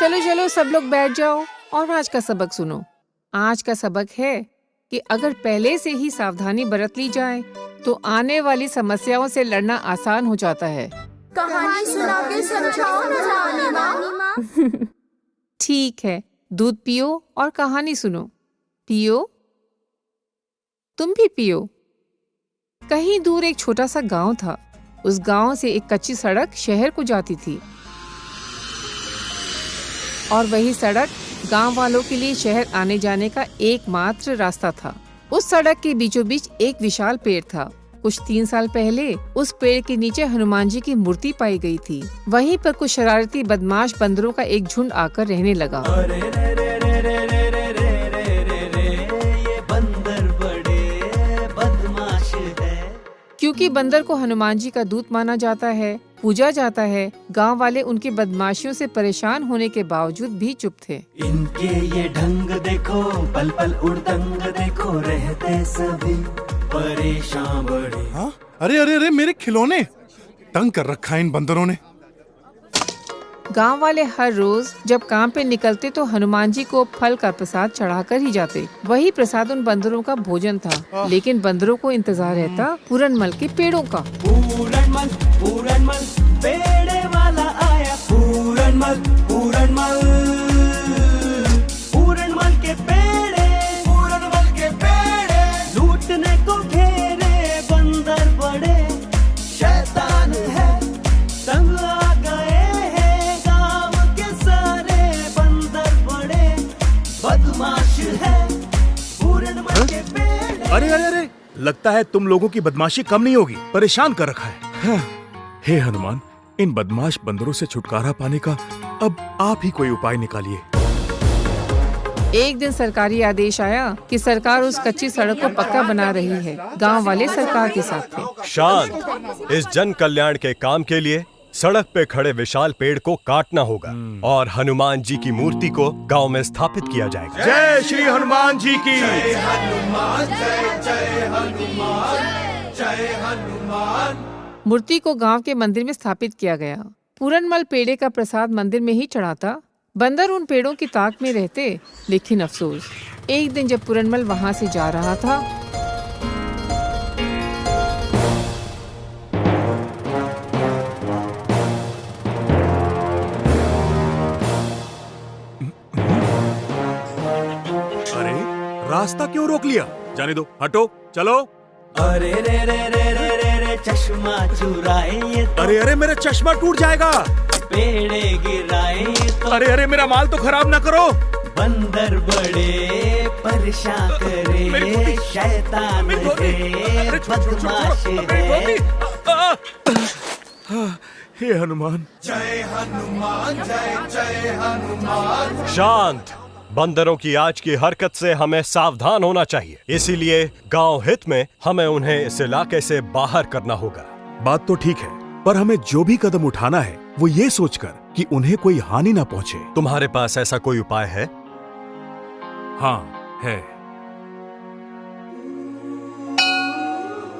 चलो चलो सब लोग बैठ जाओ और आज का सबक सुनो। आज का सबक है कि अगर पहले से ही सावधानी बरत ली जाए तो आने वाली समस्याओं से लड़ना आसान हो जाता है। कहानी सुना के समझाओ ना नानी माँ। ठीक है, दूध पियो और कहानी सुनो। पियो, तुम भी पियो। कहीं दूर एक छोटा सा गांव था। उस गांव से एक कच्ची सड़क शहर को जाती थी और वही सड़क गांव वालों के लिए शहर आने जाने का एकमात्र रास्ता था। उस सड़क के बीचों बीच एक विशाल पेड़ था। कुछ 3 साल पहले उस पेड़ के नीचे हनुमान जी की मूर्ति पाई गई थी। वहीं पर कुछ शरारती बदमाश बंदरों का एक झुंड आकर रहने लगा। ये बंदर बड़े बदमाश है। क्योंकि बंदर को हनुमान जी का दूत माना जाता है, पूजा जाता है, गांव वाले उनकी बदमाशियों से परेशान होने के बावजूद भी चुप थे। इनके ये ढंग देखो, पल पल उड़दंग देखो, रहते सभी परेशान बड़े। हाँ? अरे अरे अरे मेरे खिलौने! तंग कर रखा है इन बंदरों ने। गांव वाले हर रोज जब काम पे निकलते तो हनुमान जी को फल का प्रसाद चढ़ाकर ही जाते। वही प्रसाद उन बंदरों का भोजन था। लेकिन बंदरों को इंतजार रहता पूरनमल के पेड़ों का। पूरनमल पेड़े वाला आया। पूरनमल के पेड़े लूटने को घेरे। बंदर बड़े शैतान है, तंग आ गए हैं गाँव के सारे। बंदर बड़े बदमाश है। पूरनमल के पेड़े। अरे अरे अरे, लगता है तुम लोगों की बदमाशी कम नहीं होगी। परेशान कर रखा है। हे हनुमान, इन बदमाश बंदरों से छुटकारा पाने का अब आप ही कोई उपाय निकालिए। एक दिन सरकारी आदेश आया कि सरकार उस कच्ची सड़क को पक्का बना रही है। गांव वाले सरकार के साथ थे। शांत, इस जन कल्याण के काम के लिए सड़क पे खड़े विशाल पेड़ को काटना होगा और हनुमान जी की मूर्ति को गांव में स्थापित किया जाएगा। जय श्री हनुमान जी की। जय हनुमान, जय हनुमान, जय हनुमान। मूर्ति को गांव के मंदिर में स्थापित किया गया। पूरनमल पेड़े का प्रसाद मंदिर में ही चढ़ाता। बंदर उन पेड़ों की ताक में रहते। लेकिन अफसोस, एक दिन जब पूरनमल वहां से जा रहा था अरे रास्ता क्यों रोक लिया? जाने दो, हटो, चलो। अरे रे रे रे रे रे रे चश्मा चुराए ये तो। अरे अरे मेरा चश्मा टूट जाएगा। पेड़े गिराए ये तो। अरे अरे मेरा माल तो खराब ना करो। बंदर बड़े परेशान करे। शैतान है, बदमाश है। हे हनुमान। जय हनुमान, जय हनुमान। शांत, बंदरों की आज की हरकत से हमें सावधान होना चाहिए। इसीलिए गांव हित में हमें उन्हें इस इलाके से बाहर करना होगा। बात तो ठीक है, पर हमें जो भी कदम उठाना है वो ये सोचकर कि उन्हें कोई हानि ना पहुंचे। तुम्हारे पास ऐसा कोई उपाय है? हाँ है।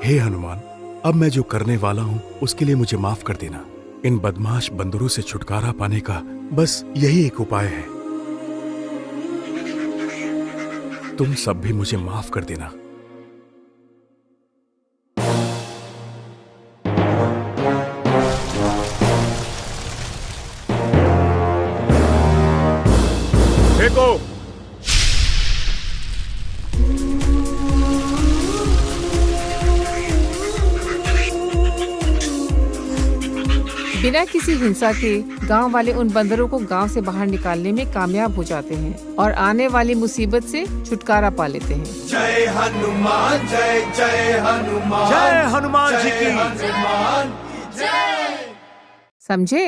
हे हनुमान, अब मैं जो करने वाला हूँ उसके लिए मुझे माफ कर देना। इन बदमाश बंदरों से छुटकारा पाने का बस यही एक उपाय है। तुम सब भी मुझे माफ कर देना। देखो, बिना किसी हिंसा के गांव वाले उन बंदरों को गांव से बाहर निकालने में कामयाब हो जाते हैं और आने वाली मुसीबत से छुटकारा पा लेते हैं। जय हनुमान, जय हनुमान। जय हनुमान जी की। हनुमान समझे?